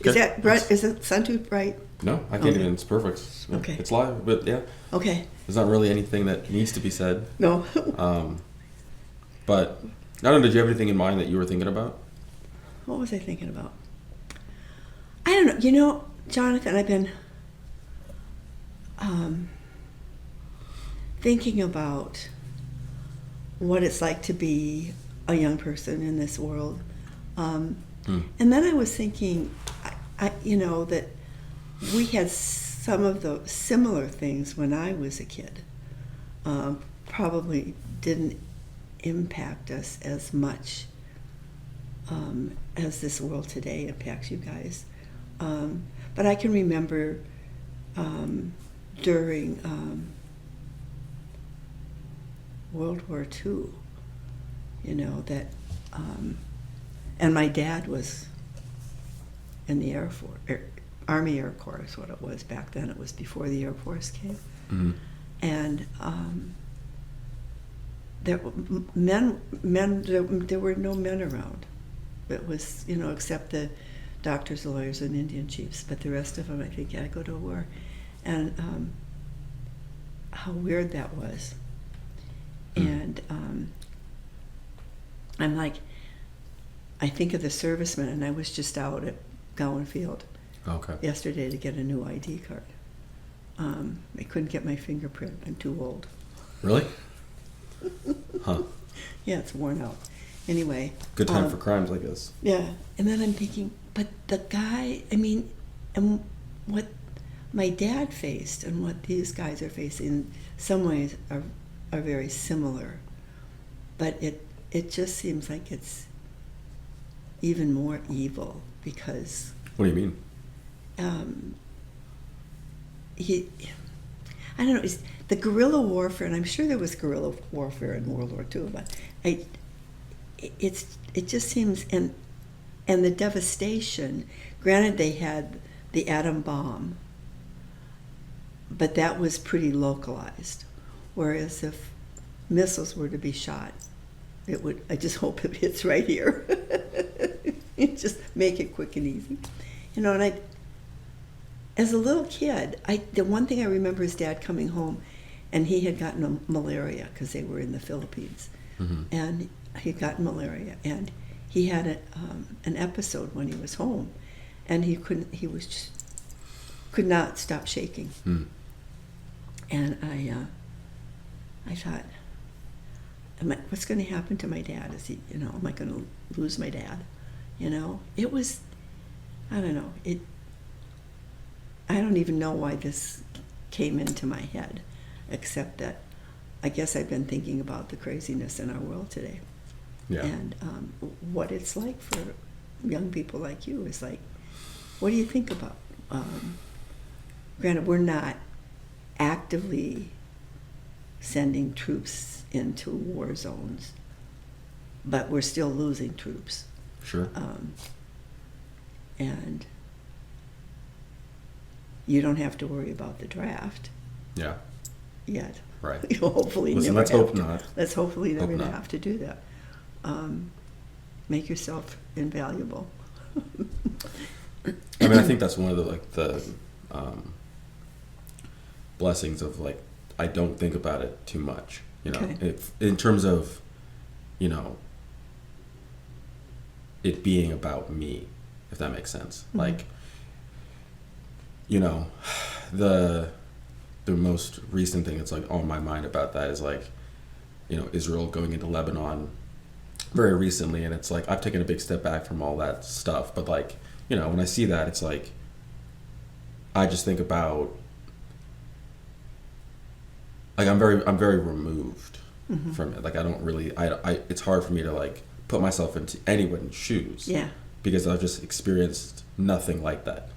Is that bright? Is it sun too bright? No, I can't Okay. even. It's perfect. Yeah, Okay. It's live, but yeah, Okay. there's not really anything that needs to be said. No. But I don't know. Did you have anything in mind that you were thinking about? What was I thinking about? I don't know. You know, Jonathan, I've been thinking about what it's like to be a young person in this world. And then I was thinking, that we had some of the similar things when I was a kid. Probably didn't impact us as much as this world today impacts you guys. But I can remember during World War II, that, and my dad was in the Air Force, Army Air Corps is what it was back then. It was before the Air Force came. Mm-hmm. And there were no men around. It was, except the doctors, lawyers, and Indian chiefs. But the rest of them, I think, had to go to war. And how weird that was. And I'm like, I think of the servicemen, and I was just out at Gowan Field yesterday to get a new ID card. I couldn't get my fingerprint. I'm too old. Really? Huh. Yeah, it's worn out. Anyway. Good time for crimes, I guess. Yeah. And then I'm thinking, but the guy, and what my dad faced and what these guys are facing in some ways are very similar. But it just seems like it's even more evil because... What do you mean? I don't know, the guerrilla warfare, and I'm sure there was guerrilla warfare in World War II, but it just seems, and the devastation, granted they had the atom bomb, but that was pretty localized, whereas if missiles were to be shot, I just hope it hits right here. Just make it quick and easy. And as a little kid, the one thing I remember is Dad coming home, and he had gotten malaria because they were in the Philippines, and he had gotten malaria, and he had an episode when he was home, and could not stop shaking, and I thought, what's going to happen to my dad? Is he, am I going to lose my dad? It was, I don't know, I don't even know why this came into my head, except that I guess I've been thinking about the craziness in our world today. Yeah. And what it's like for young people like you is like, what do you think about? Granted, we're not actively sending troops into war zones, but we're still losing troops. Sure. And you don't have to worry about the draft. Yeah. Yet. Right. You'll hopefully Listen, never let's have hope to. not. Let's hopefully never Hope not. have to do that. Make yourself invaluable. I think that's one of the blessings of I don't think about it too much. Okay. In terms of, it being about me, if that makes sense. Mm-hmm. The most recent thing that's on my mind about that is Israel going into Lebanon very recently, and it's I've taken a big step back from all that stuff, but when I see that, it's I just think about I'm very removed from it. I don't really it's hard for me to put myself into anyone's shoes. Yeah. Because I've just experienced nothing like that.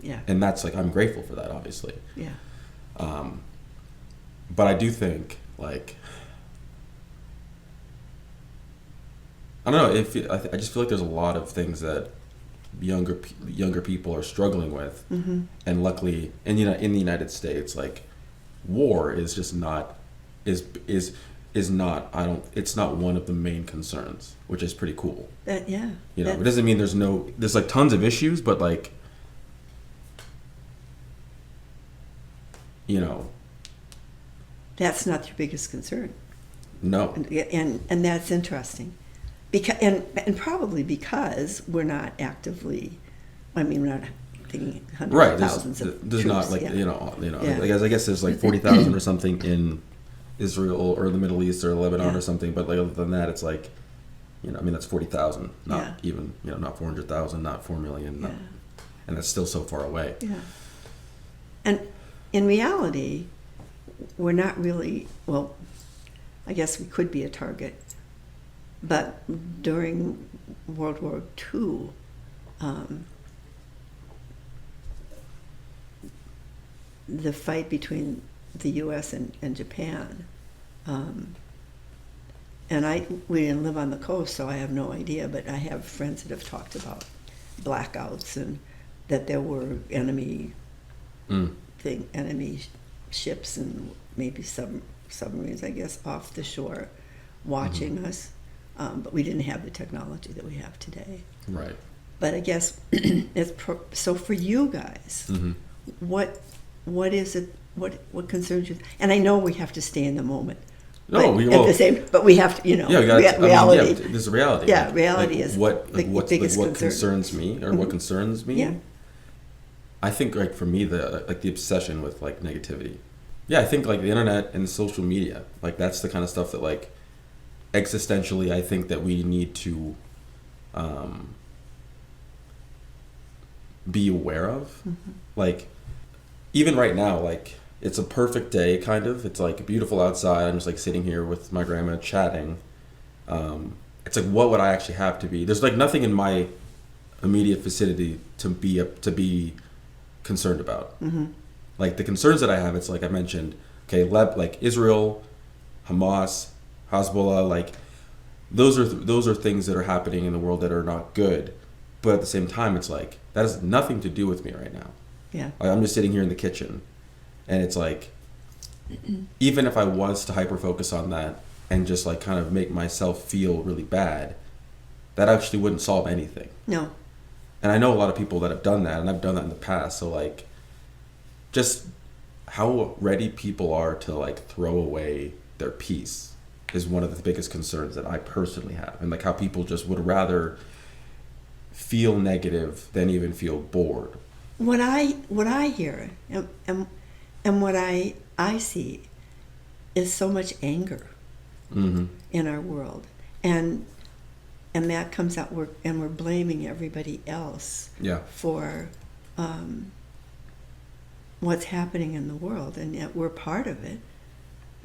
Yeah. And that's I'm grateful for that, obviously. Yeah. But I do think I don't know, I just feel like there's a lot of things that younger people are struggling with, and luckily in the United States, war is just not is is not, it's not one of the main concerns, which is pretty cool. That, yeah. You know, that- it doesn't mean there's like tons of issues, but like, you know, That's not your biggest concern. no. And that's interesting. And probably because we're not actively, I mean, we're not thinking hundreds Right. of thousands of There's not troops, like, yeah. I Yeah. guess there's like 40,000 or something in Israel or the Middle East or Lebanon Yeah. or something. But like, other than that, it's like, you know, I mean, that's 40,000, not Yeah. even, you know, not 400,000, not 4 million. Not, Yeah. and that's still so far away. Yeah. And in reality, we're not really, well, I guess we could be a target. But during World War II, the fight between the U.S. and Japan, and we didn't live on the coast, so I have no idea, but I have friends that have talked about blackouts and that there were enemy ships and maybe submarines, I guess, off the shore watching us. But we didn't have the technology that we have today. Right. But I guess so for you guys, what is it? What concerns you? And I know we have to stay in the moment. No, but we have to, you know, reality. There's a reality. Yeah, reality like, is what the biggest what concern. concerns me or what concerns me. Yeah. I think like for me the obsession with like negativity. Yeah, I think like the internet and social media, like that's the kind of stuff that like existentially I think that we need to be aware of. Like even right now, like it's a perfect day kind of. It's like beautiful outside. I'm just like sitting here with my grandma chatting. It's like what would I actually have to be? There's like nothing in my immediate vicinity to be concerned about. Like the concerns that I have, it's like I mentioned, okay, like Israel, Hamas, Hezbollah, like those are things that are happening in the world that are not good. But at the same time, it's like that has nothing to do with me right now. Yeah. Like, I'm just sitting here in the kitchen, and it's like even if I was to hyper focus on that and just like kind of make myself feel really bad, that actually wouldn't solve anything. No. And I know a lot of people that have done that, and I've done that in the past. So like, just how ready people are to like throw away their peace is one of the biggest concerns that I personally have, and like how people just would rather feel negative than even feel bored. What I hear and what I see is so much anger in our world, and that comes out, we're blaming everybody else for what's happening in the world, and yet we're part of it.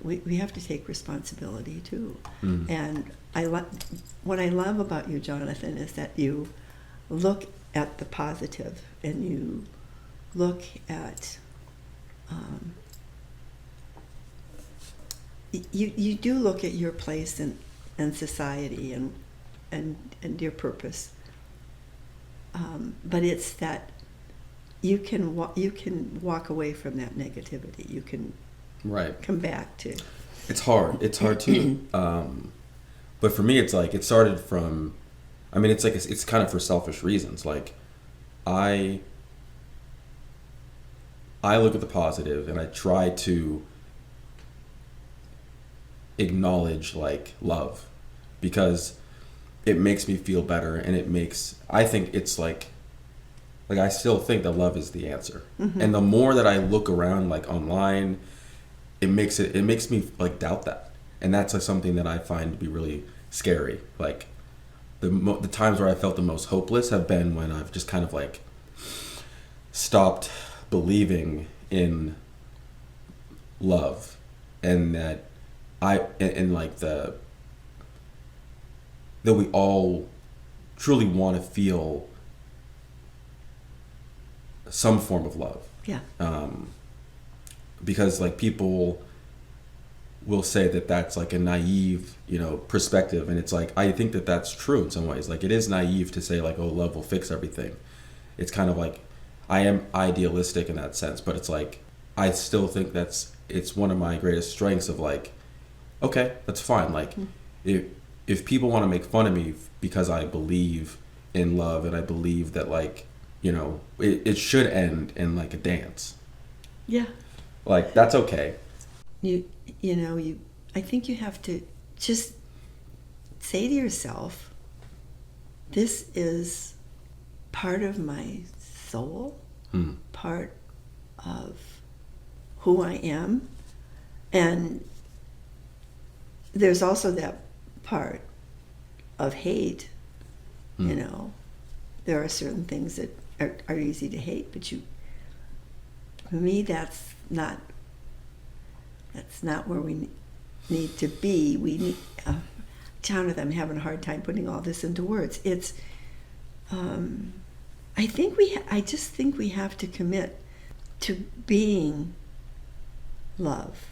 We have to take responsibility too. And what I love about you, Jonathan, is that you look at the positive, and you look at you do look at your place in society and your purpose. But it's that you can walk away from that negativity. You can come back to. It's hard. It's hard to. But for me, it's like it started from. I mean, it's like it's kind of for selfish reasons. Like, I look at the positive and I try to acknowledge like love, because it makes me feel better, and I think it's like I still think that love is the answer. And the more that I look around like online, it makes me like doubt that, and that's like something that I find to be really scary. Like the times where I felt the most hopeless have been when I've just kind of like stopped believing in love, and that like that we all truly want to feel some form of love. Yeah. Because like people will say that that's like a naive, perspective, and it's like I think that that's true in some ways. Like it is naive to say like, oh, love will fix everything. It's kind of like I am idealistic in that sense, but it's like I still think it's one of my greatest strengths of like okay, that's fine. Like, if people want to make fun of me because I believe in love and I believe that, like, it should end in like a dance, Yeah. like, that's okay. You you know, you I think you have to just say to yourself, this is part of my soul, part of who I am. And there's also that part of hate, There are certain things that are easy to hate, but for me, that's not where we need to be. We need, Jonathan, I'm having a hard time putting all this into words. It's, I just think we have to commit to being love.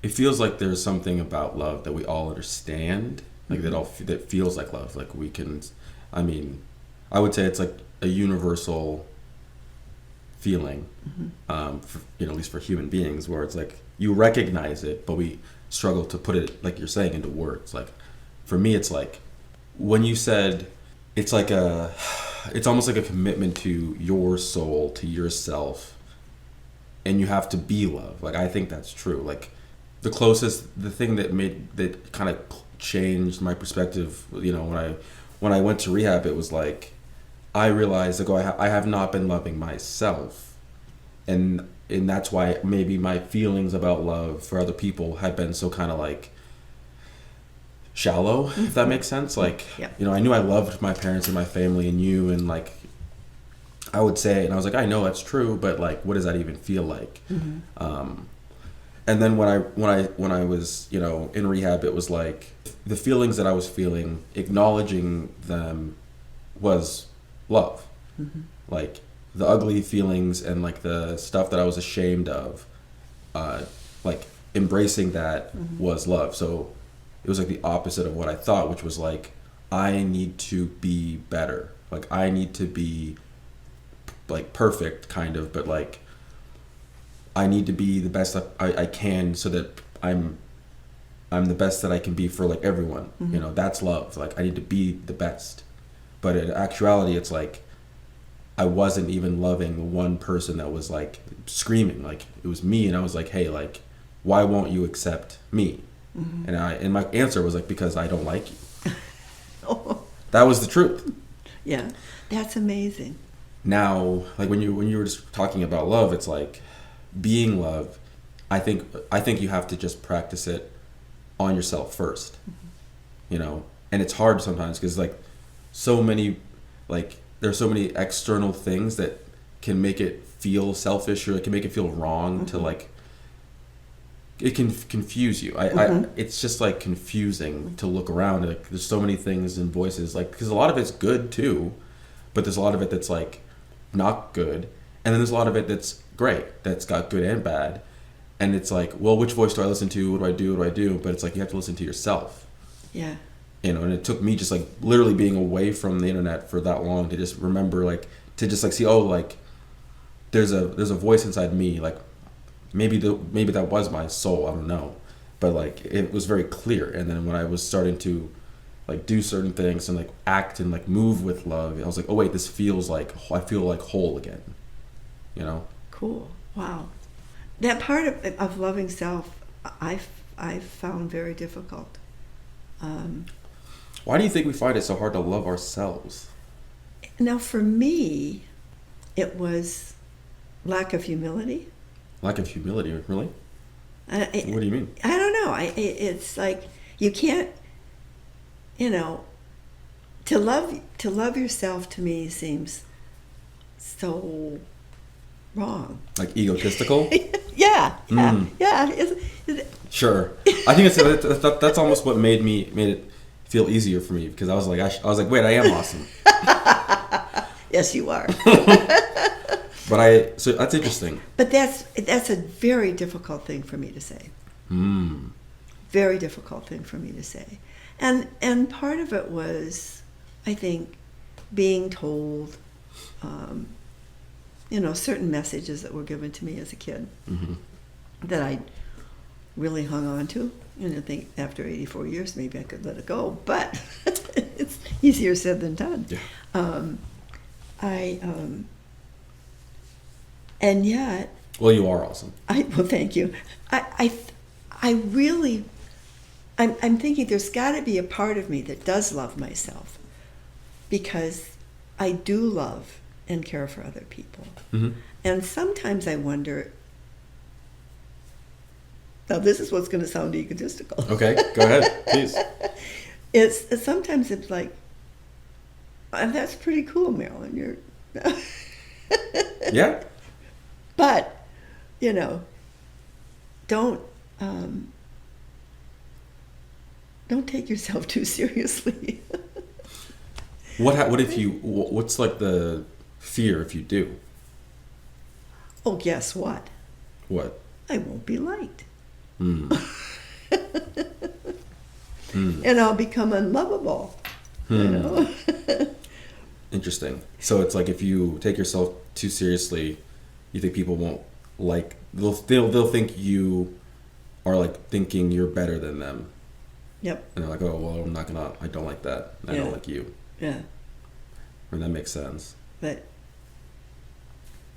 It feels like there's something about love that we all understand, like that feels like love. Like we can, I mean, I would say it's like a universal feeling, for, at least for human beings, where it's like you recognize it, but we struggle to put it, like you're saying, into words. Like for me, it's like when you said it's almost like a commitment to your soul, to yourself, and you have to be love. Like I think that's true. Like the thing that kind of changed my perspective, when I went to rehab, it was like I realized, like, I have not been loving myself, and that's why maybe my feelings about love for other people have been so kind of like shallow, if that makes sense. Like, Yeah. I knew I loved my parents and my family and you, and like I would say, and I was like, I know that's true, but like, what does that even feel like? And then when I was, in rehab, it was like the feelings that I was feeling, acknowledging them was love. Like the ugly feelings and like the stuff that I was ashamed of, like embracing that was love. So it was like the opposite of what I thought, which was like, I need to be better. Like I need to be like perfect, kind of, but like I need to be the best I can, so that I'm the best that I can be for like everyone. That's love. Like I need to be the best. But in actuality, it's like I wasn't even loving the one person that was like screaming. Like it was me, and I was like, hey, like, why won't you accept me? And my answer was like, because I don't like you. That was the truth. Yeah, that's amazing. Now, like when you were just talking about love, it's like being love. I think you have to just practice it on yourself first. And it's hard sometimes because like so many, like there's so many external things that can make it feel selfish, or it can make it feel wrong to like, it can confuse you. It's just like confusing to look around. Like there's so many things and voices, like, because a lot of it's good too, but there's a lot of it that's like not good, and then there's a lot of it that's great, that's got good and bad. And it's like, well, which voice do I listen to? What do I do? But it's like you have to listen to yourself. Yeah. And it took me just like literally being away from the internet for that long to just remember, like, to just like see, oh, like there's a voice inside me, like maybe that was my soul, I don't know, but like it was very clear. And then when I was starting to like do certain things and like act and like move with love, I was like, oh wait, this feels like, I feel like whole again. Cool. Wow. That part of loving self, I've found very difficult. Why do you think we find it so hard to love ourselves? Now, for me, it was lack of humility. Lack of humility, really? What do you mean? I don't know. It's like you can't, to love yourself to me seems so wrong. Like egotistical? Yeah. Sure. I think that's almost what made it feel easier for me, because I was like, wait, I am awesome. Yes, you are. So that's interesting. But that's a very difficult thing for me to say. Very difficult thing for me to say. And part of it was, I think, being told, certain messages that were given to me as a kid that I really hung on to. I think after 84 years, maybe I could let it go, but it's easier said than done. Yeah. And yet, Well, you are awesome. well, thank you. I really, I'm thinking there's got to be a part of me that does love myself, because I do love and care for other people. Mm-hmm. And sometimes I wonder, now this is what's going to sound egotistical. Okay, go ahead, please. It's sometimes it's like, that's pretty cool, Marilyn. You're, Yeah. but don't take yourself too seriously. What if you? What's like the fear if you do? Oh, guess what? What? I won't be liked. Hmm. And I'll become unlovable. Interesting. So it's like if you take yourself too seriously, you think people won't like. They'll think you are like thinking you're better than them. Yep. And they're like, oh well, I don't like that. I Yeah. don't like you. Yeah. And that makes sense. But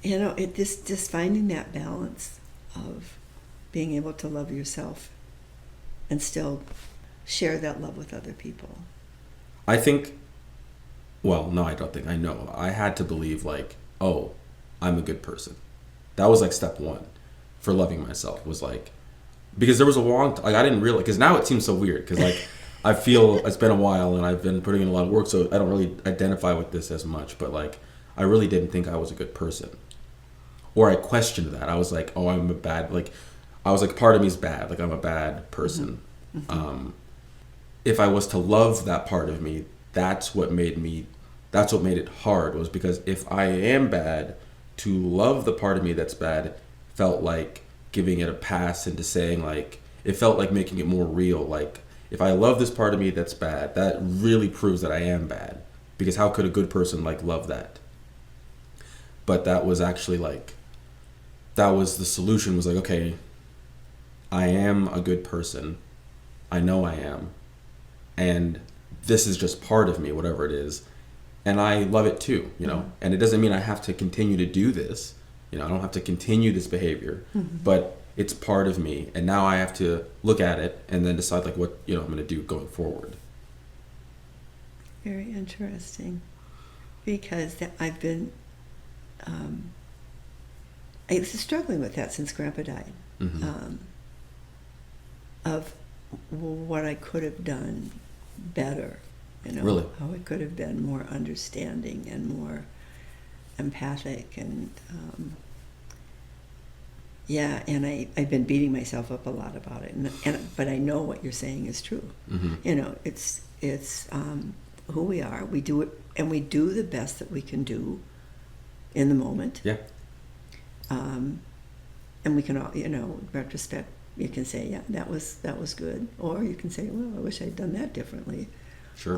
it just finding that balance of being able to love yourself and still share that love with other people. I think. Well, no, I don't think. I know. I had to believe like, oh, I'm a good person. That was like step one for loving myself. Was like, because there was a long like I didn't realize, because now it seems so weird because like I feel it's been a while and I've been putting in a lot of work, so I don't really identify with this as much. But like I really didn't think I was a good person, or I questioned that. I was like, oh, I'm a bad like. I was like, part of me is bad. Like I'm a bad person. Mm-hmm. If I was to love that part of me, that's what made it hard, was because if I am bad, to love the part of me that's bad felt like giving it a pass into saying like, it felt like making it more real. Like if I love this part of me that's bad, that really proves that I am bad, because how could a good person like love that? But that was actually like, that was the solution, was like, okay, I am a good person. I know I am. And this is just part of me, whatever it is. And I love it too, And it doesn't mean I have to continue to do this. I don't have to continue this behavior, but it's part of me. And now I have to look at it and then decide like what, I'm going to do going forward. Very interesting. Because I've been I was struggling with that since Grandpa died. Mm-hmm. Of what I could have done better, Really? How I could have been more understanding and more empathic, and and I've been beating myself up a lot about it, but I know what you're saying is true. Mm-hmm. It's who we are. We do it, and we do the best that we can do in the moment. Yeah. And we can all, in retrospect, you can say, yeah, that was good, or you can say, well, I wish I'd done that differently. Sure.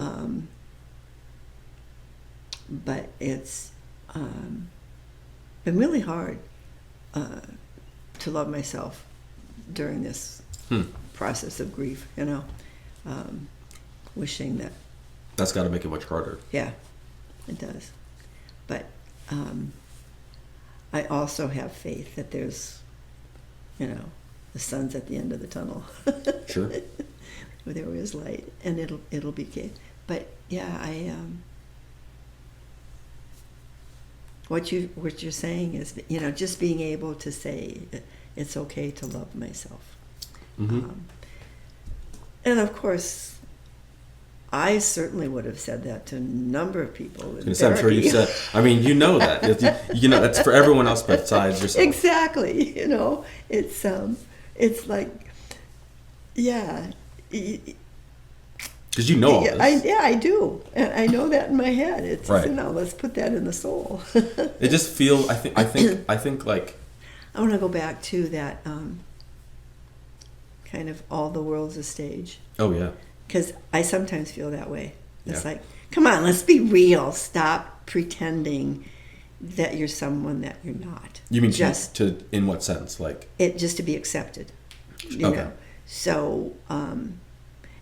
But it's been really hard to love myself during this process of grief. Wishing that. That's got to make it much harder. Yeah, it does. But I also have faith that there's, the sun's at the end of the tunnel. Sure. Where there is light, and it'll be good. But yeah, what you're saying is, just being able to say it's okay to love myself. Mm-hmm. And of course, I certainly would have said that to a number of people. I'm sure you've said. I mean, that. That's for everyone else besides yourself. Exactly. It's like, yeah. Because all this. I do. And I know that in my head. It's right. Let's put that in the soul. It just feels. I think like. I want to go back to that kind of all the world's a stage. Oh yeah. Because I sometimes feel that way. It's Yeah. like, come on, let's be real. Stop pretending that you're someone that you're not. You mean just to in what sense? Like just to be accepted. Okay. So, and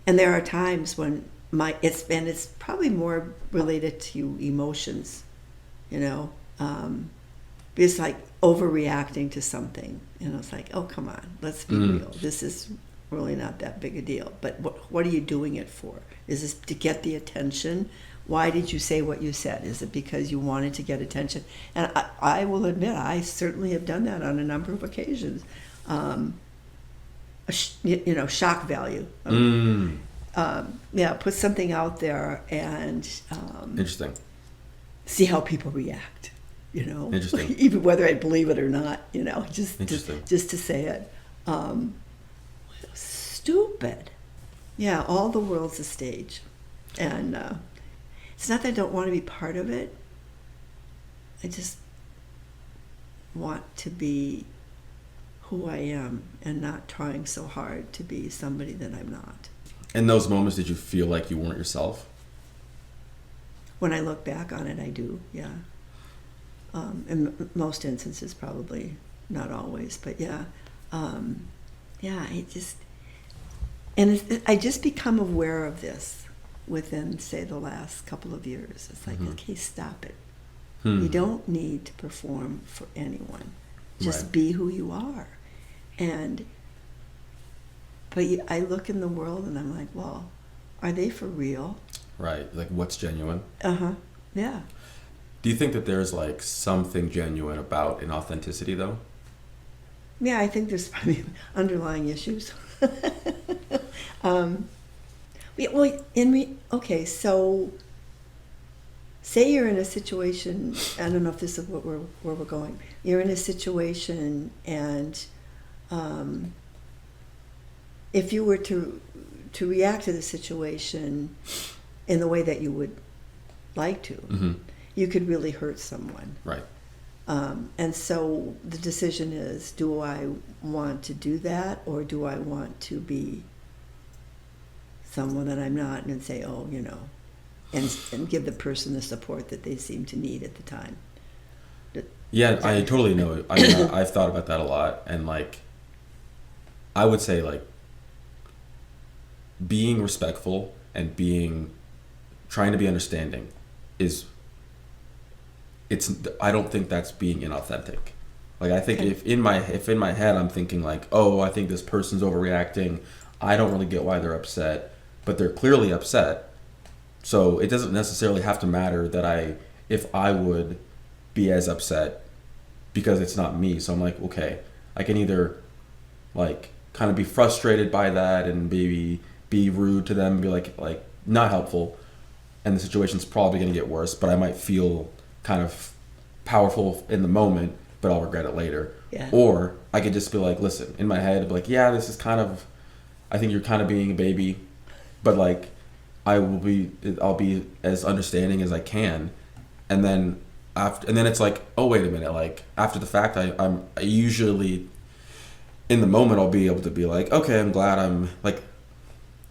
there are times when it's probably more related to emotions, you know, it's like overreacting to something. You know, it's like, oh, come on, let's be real. This is really not that big a deal. But what are you doing it for? Is this to get the attention? Why did you say what you said? Is it because you wanted to get attention? And I will admit, I certainly have done that on a number of occasions. Shock value. Put something out there and Interesting. see how people react. You know, Interesting. even whether I believe it or not. You know, just to say it. Stupid. Yeah, all the world's a stage, and it's not that I don't want to be part of it. I just want to be who I am and not trying so hard to be somebody that I'm not. In those moments, did you feel like you weren't yourself? When I look back on it, I do, yeah. In most instances, probably, not always, but yeah. I just become aware of this within, say, the last couple of years. It's like, okay, stop it. You don't need to perform for anyone. Just be who you are. But I look in the world and I'm like, well, are they for real? Right. Like, what's genuine? Yeah. Do you think that there's like something genuine about inauthenticity, though? Yeah, I think there's probably underlying issues. So say you're in a situation, I don't know if this is where we're going. You're in a situation and if you were to react to the situation in the way that you would like to, you could really hurt someone. Right. And so the decision is, do I want to do that, or do I want to be someone that I'm not and say, oh, you know, and give the person the support that they seem to need at the time? Yeah, I totally know. I mean, I've thought about that a lot, and like, I would say like, being respectful and trying to be understanding I don't think that's being inauthentic. Like, I think if in my head I'm thinking like, oh, I think this person's overreacting, I don't really get why they're upset, but they're clearly upset. So it doesn't necessarily have to matter that if I would be as upset, because it's not me. So I'm like, okay, I can either like kind of be frustrated by that and maybe be rude to them and be like not helpful, and the situation's probably going to get worse, but I might feel kind of powerful in the moment, but I'll regret it later. Yeah. Or I could just be like, listen, in my head, be like, yeah, this is kind of, I think you're kind of being a baby, but like, I'll be as understanding as I can. And then it's like, oh, wait a minute. Like, after the fact, I usually in the moment, I'll be able to be like, okay, I'm glad I'm like,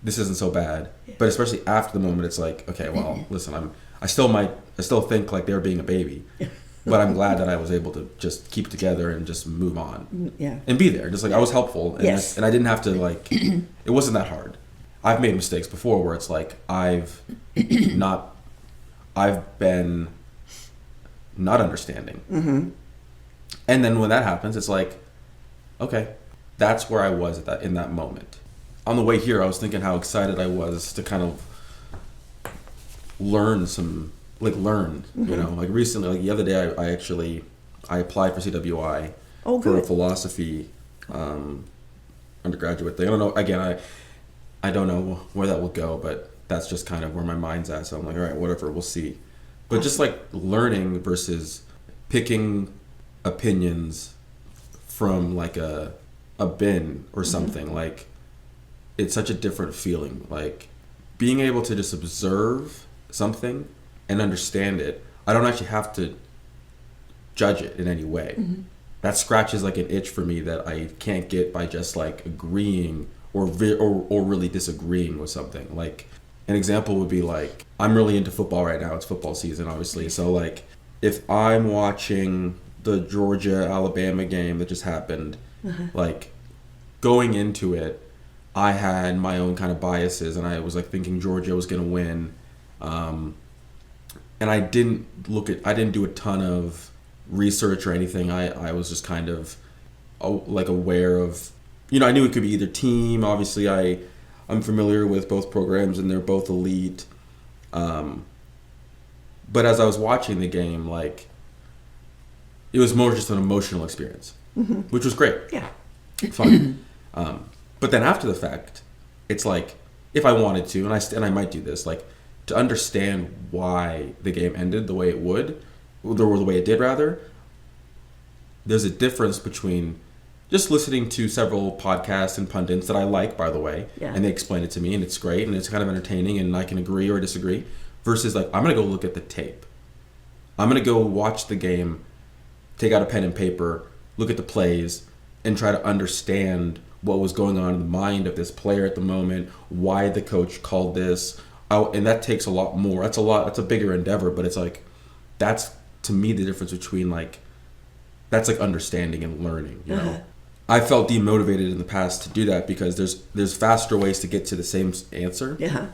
this isn't so bad. Yeah. But especially after the moment, it's like, okay, well, listen, I still think like they're being a baby, but I'm glad that I was able to just keep it together and just move on, and be there. Just like, I was helpful, and and I didn't have to like, it wasn't that hard. I've made mistakes before where it's like I've been not understanding, and then when that happens, it's like, okay, that's where I was in that moment. On the way here, I was thinking how excited I was to kind of learn, you know, like recently, like the other day, I applied for CWI for a philosophy undergraduate thing. I don't know, again, I don't know where that will go, but that's just kind of where my mind's at. So I'm like, all right, whatever, we'll see. But just like learning versus picking opinions from like a bin or something, like, it's such a different feeling. Like, being able to just observe something and understand it, I don't actually have to judge it in any way. That scratches like an itch for me that I can't get by just like agreeing or really disagreeing with something. Like, an example would be like, I'm really into football right now. It's football season, obviously. So like, if I'm watching the Georgia-Alabama game that just happened, like, going into it, I had my own kind of biases, and I was like thinking Georgia was going to win. And I didn't do a ton of research or anything. I was just kind of like aware of, I knew it could be either team. Obviously, I'm familiar with both programs, and they're both elite. But as I was watching the game, like, it was more just an emotional experience, which was great. Yeah. Fun. But then after the fact, it's like, if I wanted to, and I might do this, like, to understand why the game ended the way it the way it did rather, there's a difference between just listening to several podcasts and pundits that I like, by the way, Yeah. and they explain it to me, and it's great, and it's kind of entertaining, and I can agree or disagree, versus, like, I'm going to go look at the tape. I'm going to go watch the game, take out a pen and paper, look at the plays, and try to understand what was going on in the mind of this player at the moment, why the coach called this. And that takes a lot more. That's a bigger endeavor, but it's like, that's, to me, the difference between, like, that's like understanding and learning, you know? I felt demotivated in the past to do that because there's faster ways to get to the same answer. Yeah.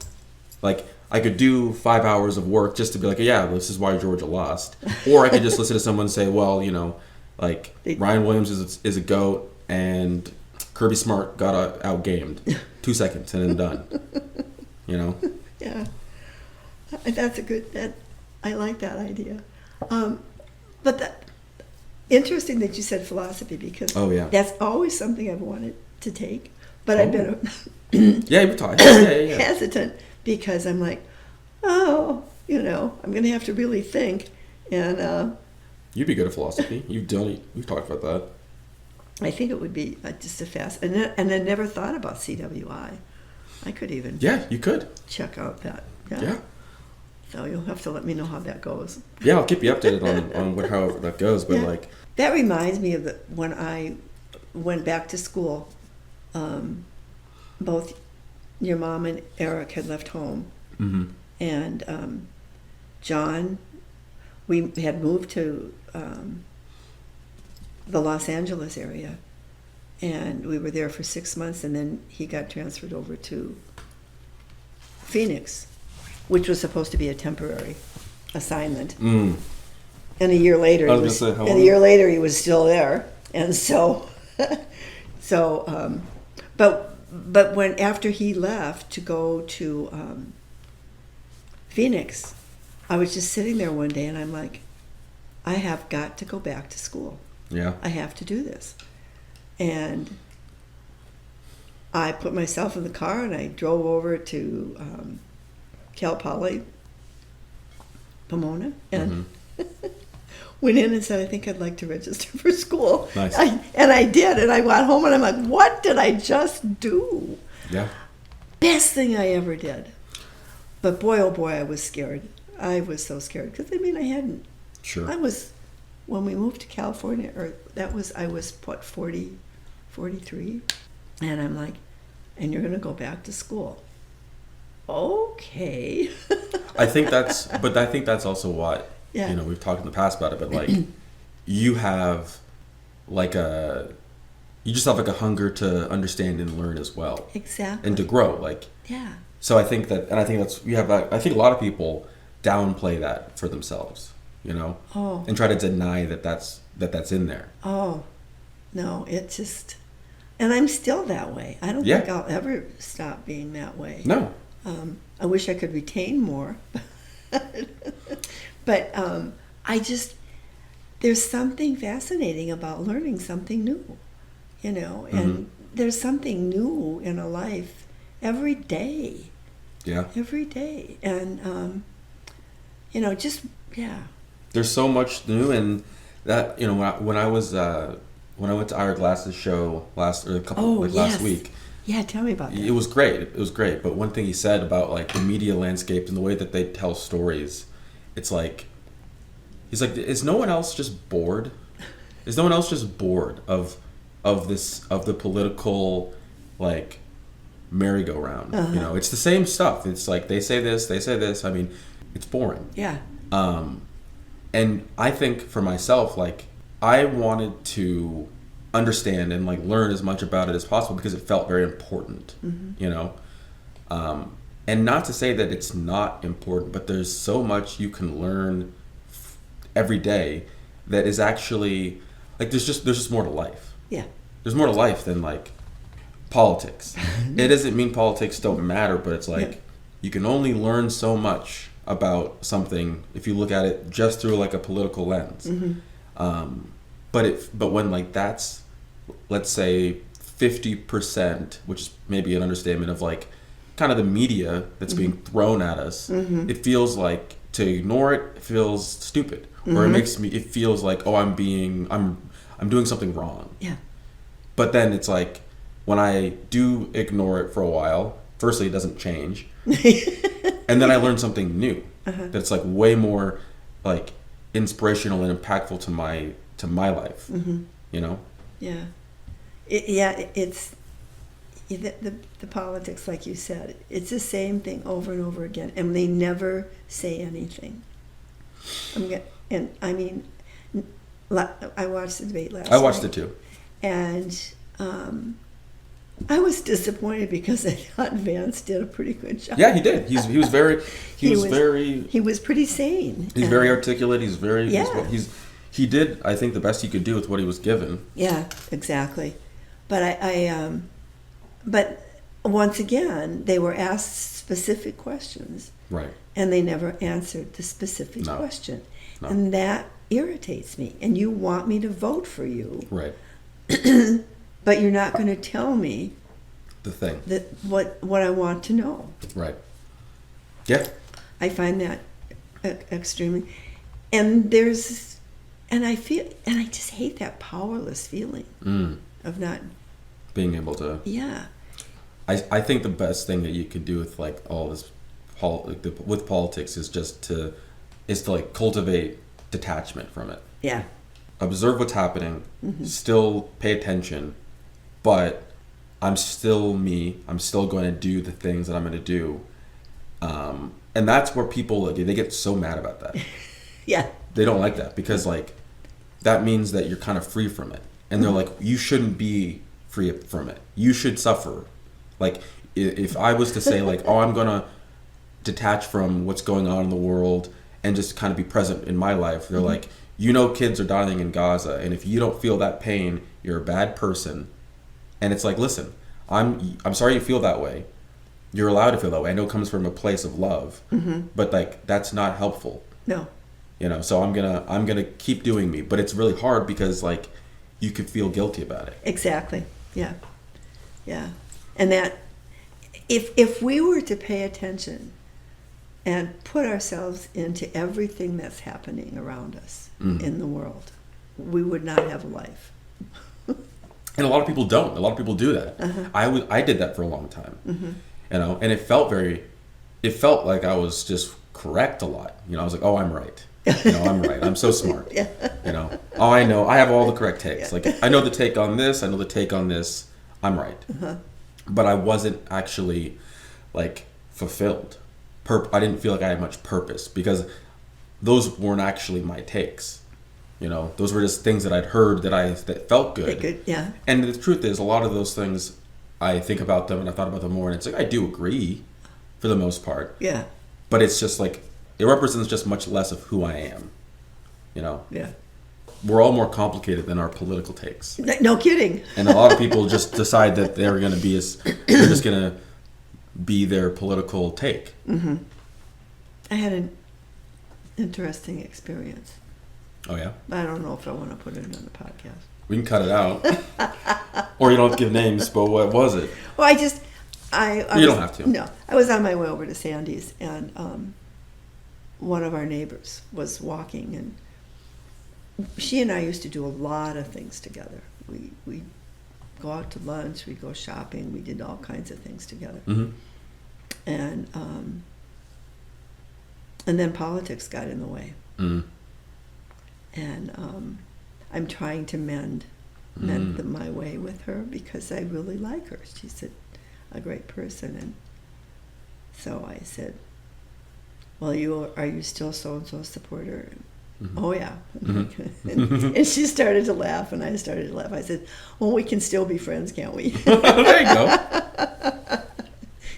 Like, I could do 5 hours of work just to be like, yeah, this is why Georgia lost. Or I could just listen to someone say, well, like, Ryan Williams is a GOAT and Kirby Smart got outgamed. 2 seconds and then done. Yeah. That's I like that idea. But interesting that you said philosophy, because that's always something I've wanted to take, but I've been you've taught. Yeah. hesitant because I'm like, I'm going to have to really think, and you'd be good at philosophy. You've done it. We've talked about that. I think it would be just a fast, and I never thought about CWI. I could even you could check out that. Yeah. So you'll have to let me know how that goes. Yeah, I'll keep you updated on however that goes. But like, that reminds me of when I went back to school. Both your mom and Eric had left home, and John, we had moved to the Los Angeles area, and we were there for 6 months, and then he got transferred over to Phoenix, which was supposed to be a temporary assignment. And a year later, he was still there, and so, but when after he left to go to Phoenix, I was just sitting there one day, and I'm like, I have got to go back to school. Yeah, I have to do this, and I put myself in the car and I drove over to Cal Poly Pomona and went in and said, I think I'd like to register for school. Nice. And I did, and I got home and I'm like, what did I just do? Yeah. Best thing I ever did. But boy, oh boy, I was scared. I was so scared because I hadn't. Sure. When we moved to California, I was what, 40, 43? And I'm like, and you're going to go back to school. Okay. I think that's also what, we've talked in the past about it, but like, you have like you just have like a hunger to understand and learn as well. Exactly. And to grow, like. Yeah. So I think I think a lot of people downplay that for themselves, and try to deny that's in there. Oh, no, it just, and I'm still that way. I don't think I'll ever stop being that way. No. I wish I could retain more, but there's something fascinating about learning something new, and there's something new in a life every day. Yeah. Every day, and There's so much new, and that when I went to Ira Glass's show last week. Yeah, tell me about that. It was great. It was great. But one thing he said about like the media landscape and the way that they tell stories, it's like, he's like, is no one else just bored? Is no one else just bored of the political like merry-go-round? It's the same stuff. It's like they say this. I mean, it's boring. Yeah. And I think for myself, like, I wanted to understand and like learn as much about it as possible because it felt very important, you know. And not to say that it's not important, but there's so much you can learn every day that is actually like there's just more to life. Yeah. There's more to life than like politics. It doesn't mean politics don't matter, but it's like you can only learn so much about something if you look at it just through like a political lens. But when like that's, let's say 50%, which is maybe an understatement of like kind of the media that's being thrown at us, it feels like to ignore it feels stupid, or it feels like, oh, I'm doing something wrong. Yeah. But then it's like when I do ignore it for a while, firstly it doesn't change, and then I learn something new that's like way more like inspirational and impactful to my life. You know. Yeah. It's the politics, like you said. It's the same thing over and over again, and they never say anything. I watched the debate last night. I watched it too. And I was disappointed because I thought Vance did a pretty good job. Yeah, he did. He was pretty sane. He's very articulate. He's very. Yeah. He did, I think, the best he could do with what he was given. Yeah, exactly. But but once again, they were asked specific questions. Right. And they never answered the specific question. No. And that irritates me. And you want me to vote for you. Right. But you're not going to tell me the thing. What I want to know. Right. Yeah. I find that extremely. And I just hate that powerless feeling of not being able to. Yeah. I think the best thing that you could do with like all this with politics is to like cultivate detachment from it. Yeah. Observe what's happening, still pay attention, but I'm still me. I'm still going to do the things that I'm going to do. And that's where people, they get so mad about that. Yeah. They don't like that because like that means that you're kind of free from it. And they're like, you shouldn't be free from it. You should suffer. Like if I was to say like, oh, I'm going to detach from what's going on in the world and just kind of be present in my life, they're like, you know, kids are dying in Gaza, and if you don't feel that pain, you're a bad person. And it's like, listen, I'm sorry you feel that way. You're allowed to feel that way. I know it comes from a place of love, but like that's not helpful. No. You know, so I'm gonna keep doing me, but it's really hard because like you could feel guilty about it. Exactly. Yeah. Yeah. And that if we were to pay attention and put ourselves into everything that's happening around us in the world, we would not have a life. And a lot of people don't. A lot of people do that. I did that for a long time. You know, and it felt like I was just correct a lot. You know, I was like, oh, I'm right. You know, I'm right. I'm so smart. Yeah. You know, oh, I know. I have all the correct takes. Yeah. Like, I know the take on this. I know the take on this. I'm right. But I wasn't actually, like, fulfilled. I didn't feel like I had much purpose because those weren't actually my takes. You know, those were just things that I'd heard that felt good. Yeah. And the truth is, a lot of those things, I think about them and I thought about them more, and it's like I do agree for the most part. Yeah. But it's just like it represents just much less of who I am. You know. Yeah. We're all more complicated than our political takes. No kidding. And a lot of people just decide that they're just going to be their political take. I had an interesting experience. Oh yeah. I don't know if I want to put it on the podcast. We can cut it out, or you don't have to give names. But what was it? Well, you don't have to. No, I was on my way over to Sandy's, and one of our neighbors was walking, and she and I used to do a lot of things together. We go out to lunch, we go shopping, we did all kinds of things together, and then politics got in the way. And I'm trying to mend my way with her because I really like her. She's a great person. And so I said, well, are you still so-and-so supporter? Oh, yeah. And she started to laugh, and I started to laugh. I said, well, we can still be friends, can't we? There you go.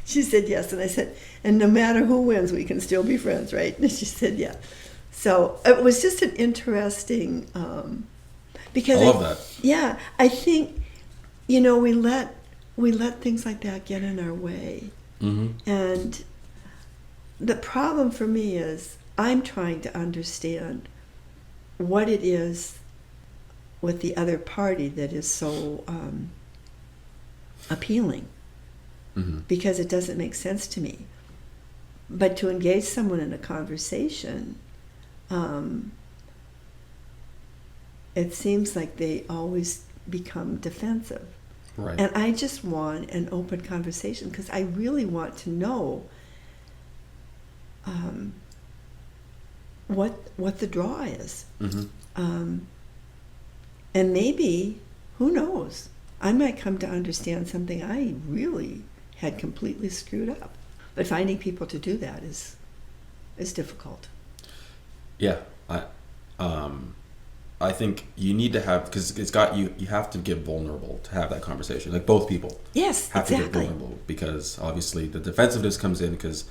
She said, yes. And I said, and no matter who wins, we can still be friends, right? And she said, yeah. So it was just an interesting, because I love that. Yeah, I think, you know, we let things like that get in our way. Mm-hmm. And the problem for me is I'm trying to understand what it is with the other party that is so appealing, Mm-hmm. because it doesn't make sense to me. But to engage someone in a conversation, it seems like they always become defensive. Right. And I just want an open conversation, because I really want to know what the draw is. Mm-hmm. And maybe, who knows, I might come to understand something I really had completely screwed up. But finding people to do that is difficult. Yeah, I think you need to have, because it's got you have to get vulnerable to have that conversation. Like, both people Yes, have to get exactly. vulnerable, because obviously the defensiveness comes in because,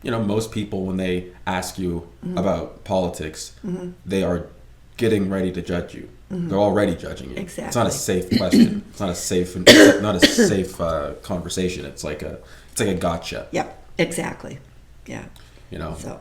you know, most people, when they ask you about politics, they are getting ready to judge you. They're already judging you. Exactly. It's not a safe question. It's not a safe conversation. It's like a gotcha. Yep, exactly. Yeah. You know. So